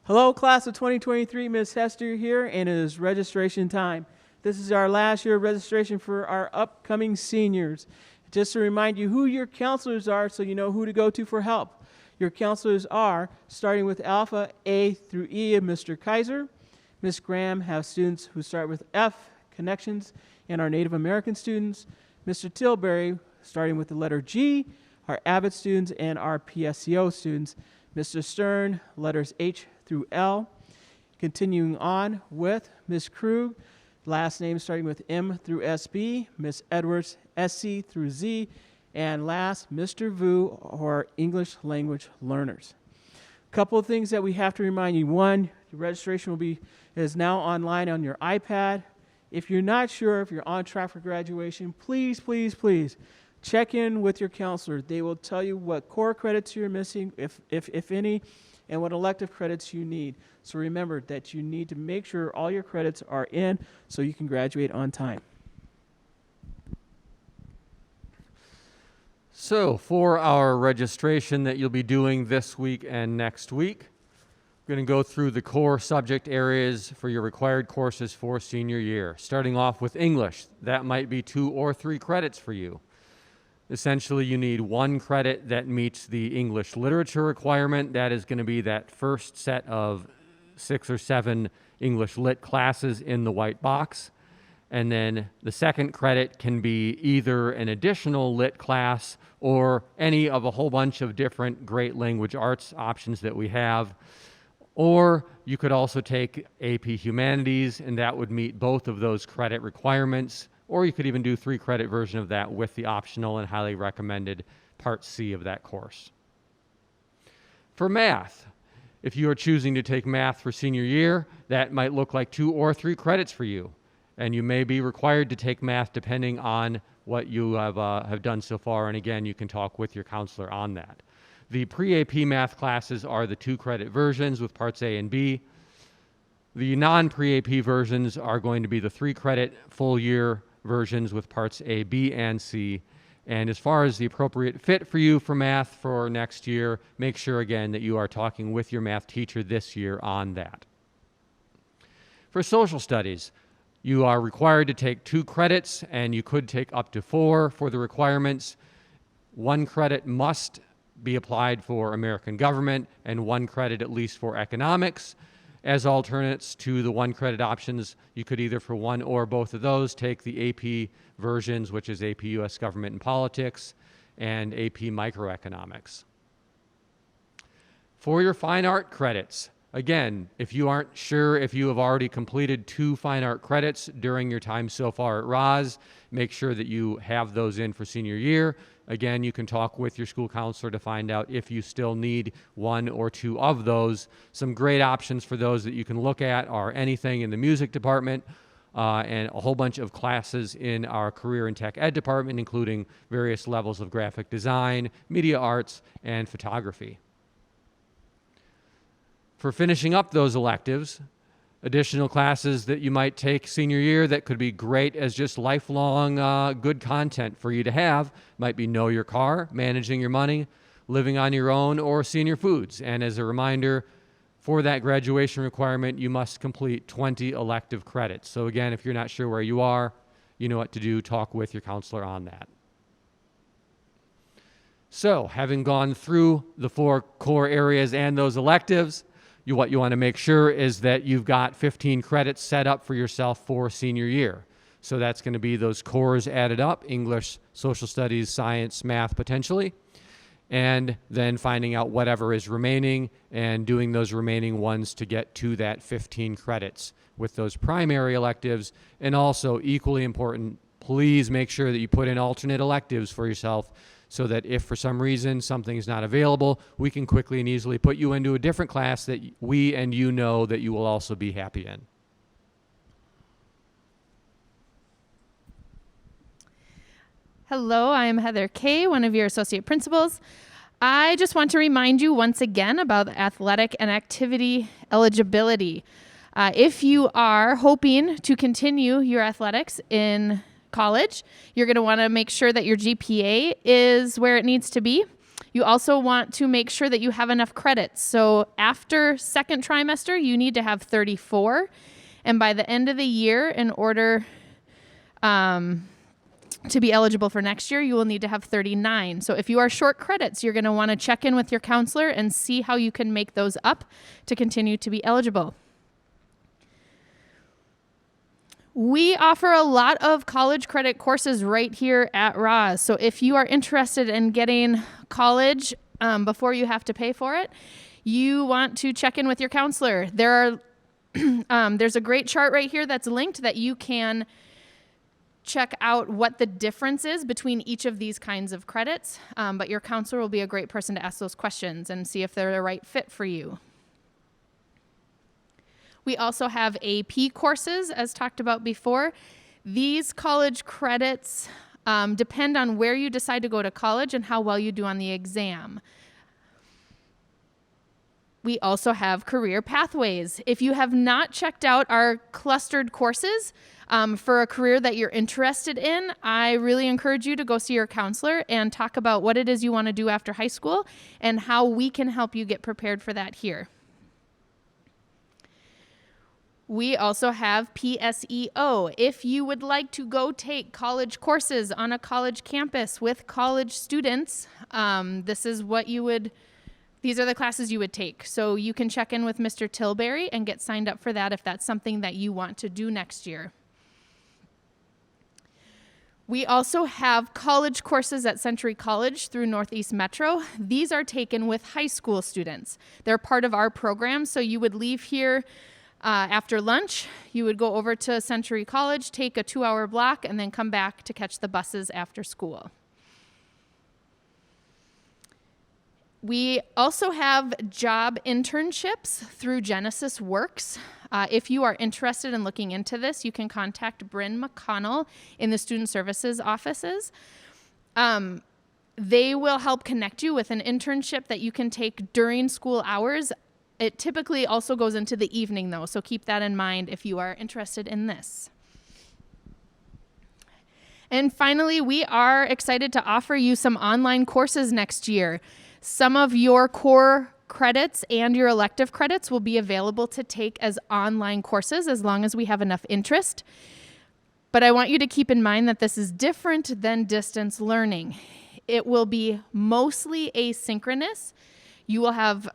Hello, class of 2023, Ms. Hester here, and it is registration time. This is our last year of registration for our upcoming seniors. Just to remind you who your counselors are so you know who to go to for help. Your counselors are, starting with Alpha, A through E of Mr. Kaiser. Ms. Graham has students who start with F, Connections, and our Native American students. Mr. Tilbury, starting with the letter G, our Avid students and our PSCO students. Mr. Stern, letters H through L. Continuing on with Ms. Krug, last name starting with M through SB. Ms. Edwards, SC through Z. And last, Mr. Vu, our English language learners. A couple of things that we have to remind you. One, your registration is now online on your iPad. If you're not sure if you're on track for graduation, please, please, please check in with your counselor. They will tell you what core credits you're missing, if any, and what elective credits you need. So remember that you need to make sure all your credits are in so you can graduate on time. So for our registration that you'll be doing this week and next week, we're going to go through the core subject areas for your required courses for senior year. Starting off with English, that might be 2 or 3 credits for you. Essentially, you need 1 credit that meets the English literature requirement. That is going to be that first set of 6 or 7 English lit classes in the white box. And then the second credit can be either an additional lit class or any of a whole bunch of different great language arts options that we have. Or you could also take AP Humanities, and that would meet both of those credit requirements. Or you could even do 3 credit version of that with the optional and highly recommended Part C of that course. For math, if you are choosing to take math for senior year, that might look like 2 or 3 credits for you. And you may be required to take math depending on what you have done so far. And again, you can talk with your counselor on that. The pre-AP math classes are the 2 credit versions with parts A and B. The non-pre-AP versions are going to be the 3 credit full year versions with parts A, B, and C. And as far as the appropriate fit for you for math for next year, make sure again that you are talking with your math teacher this year on that. For social studies, you are required to take 2 credits, and you could take up to 4 for the requirements. 1 credit must be applied for American government, and 1 credit at least for economics. As alternates to the 1 credit options, you could either for 1 or both of those take the AP versions, which is AP US Government and Politics and AP Microeconomics. For your fine art credits, again, if you aren't sure if you have already completed 2 fine art credits during your time so far at RAHS, make sure that you have those in for senior year. Again, you can talk with your school counselor to find out if you still need 1 or 2 of those. Some great options for those that you can look at are anything in the music department and a whole bunch of classes in our career and tech ed department, including various levels of graphic design, media arts, and photography. For finishing up those electives, additional classes that you might take senior year that could be great as just lifelong good content for you to have might be Know Your Car, Managing Your Money, Living on Your Own, or Senior Foods. And as a reminder, for that graduation requirement, you must complete 20 elective credits. So again, if you're not sure where you are, you know what to do. Talk with your counselor on that. So having gone through the 4 core areas and those electives, what you want to make sure is that you've got 15 credits set up for yourself for senior year. So that's going to be those cores added up: English, social studies, science, math potentially, and then finding out whatever is remaining and doing those remaining ones to get to that 15 credits with those primary electives. And also equally important, please make sure that you put in alternate electives for yourself, so that if for some reason something is not available, we can quickly and easily put you into a different class that we and you know that you will also be happy in. Hello, I am Heather Kay, one of your associate principals. I just want to remind you once again about athletic and activity eligibility. If you are hoping to continue your athletics in college, you're going to want to make sure that your GPA is where it needs to be. You also want to make sure that you have enough credits. So after second trimester, you need to have 34. And by the end of the year, in order to be eligible for next year, you will need to have 39. So if you are short credits, you're going to want to check in with your counselor and see how you can make those up to continue to be eligible. We offer a lot of college credit courses right here at RAHS. So if you are interested in getting college before you have to pay for it, you want to check in with your counselor. There's a great chart right here that's linked that you can check out what the difference is between each of these kinds of credits, but your counselor will be a great person to ask those questions and see if they're the right fit for you. We also have AP courses, as talked about before. These college credits depend on where you decide to go to college and how well you do on the exam. We also have career pathways. If you have not checked out our clustered courses for a career that you're interested in, I really encourage you to go see your counselor and talk about what it is you want to do after high school and how we can help you get prepared for that here. We also have PSEO. If you would like to go take college courses on a college campus with college students, these are the classes you would take. So you can check in with Mr. Tilbury and get signed up for that if that's something that you want to do next year. We also have college courses at Century College through Northeast Metro. These are taken with high school students. They're part of our program, so you would leave here after lunch. You would go over to Century College, take a 2-hour block, and then come back to catch the buses after school. We also have job internships through GENESYSWORKS. If you are interested in looking into this, you can contact Bryn McConnell in the Student Services offices. They will help connect you with an internship that you can take during school hours. It typically also goes into the evening, though, so keep that in mind if you are interested in this. And finally, we are excited to offer you some online courses next year. Some of your core credits and your elective credits will be available to take as online courses as long as we have enough interest. But I want you to keep in mind that this is different than distance learning. It will be mostly asynchronous. You will have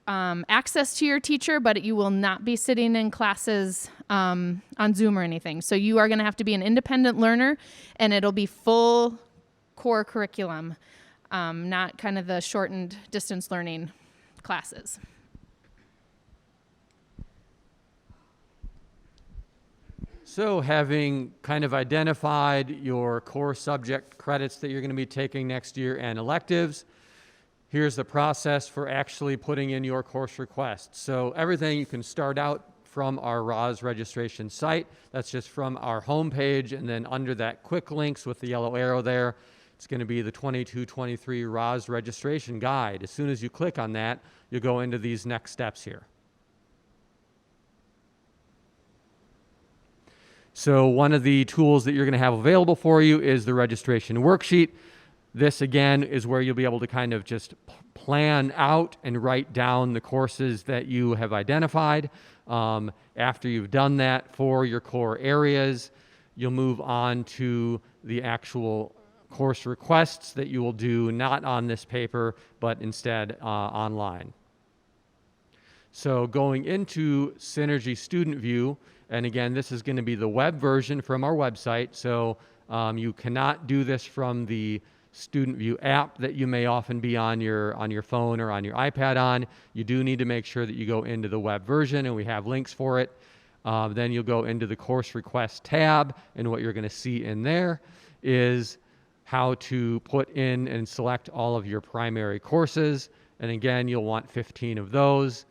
access to your teacher, but you will not be sitting in classes on Zoom or anything. So you are going to have to be an independent learner, and it'll be full core curriculum, not kind of the shortened distance learning classes. So having kind of identified your core subject credits that you're going to be taking next year and electives, here's the process for actually putting in your course request. So everything you can start out from our RAHS registration site. That's just from our homepage, and then under that quick links with the yellow arrow there, it's going to be the 22-23 RAHS registration guide. As soon as you click on that, you'll go into these next steps here. So one of the tools that you're going to have available for you is the registration worksheet. This, again, is where you'll be able to kind of just plan out and write down the courses that you have identified. After you've done that for your core areas, you'll move on to the actual course requests that you will do not on this paper, but instead online. So going into Synergy Student View, and again, this is going to be the web version from our website, so you cannot do this from the Student View app that you may often be on your phone or on your iPad on. You do need to make sure that you go into the web version, and we have links for it. Then you'll go into the course request tab, and what you're going to see in there is how to put in and select all of your primary courses. And again, you'll want 15 of those.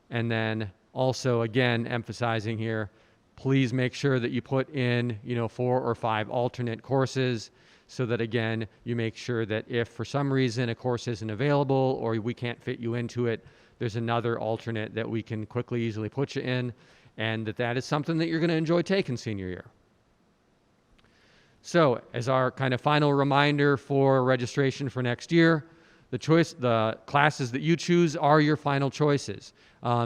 And then also, again, emphasizing here, please make sure that you put in, 4 or 5 alternate courses, so that, again, you make sure that if for some reason a course isn't available or we can't fit you into it, there's another alternate that we can quickly, easily put you in, and that is something that you're going to enjoy taking senior year. So as our kind of final reminder for registration for next year, the classes that you choose are your final choices.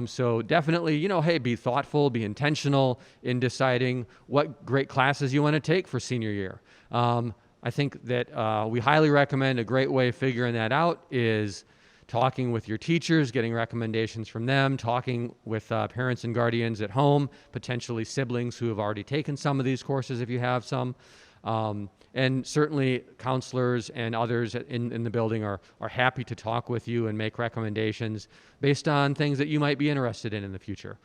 So definitely, hey, be thoughtful, be intentional in deciding what great classes you want to take for senior year. I think that we highly recommend a great way of figuring that out is talking with your teachers, getting recommendations from them, talking with parents and guardians at home, potentially siblings who have already taken some of these courses if you have some. And certainly counselors and others in the building are happy to talk with you and make recommendations based on things that you might be interested in the future.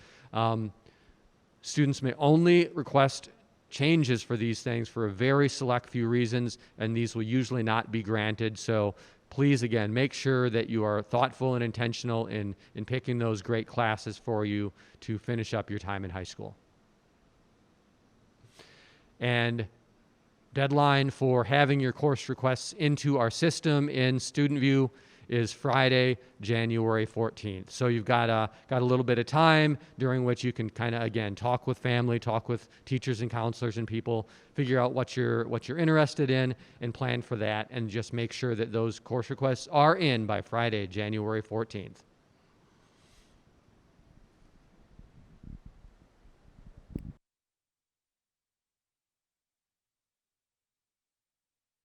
Students may only request changes for these things for a very select few reasons, and these will usually not be granted. So please, again, make sure that you are thoughtful and intentional in picking those great classes for you to finish up your time in high school. And deadline for having your course requests into our system in Student View is Friday, January 14th. So you've got a little bit of time during which you can kind of, again, talk with family, talk with teachers and counselors and people, figure out what you're interested in and plan for that, and just make sure that those course requests are in by Friday, January 14th.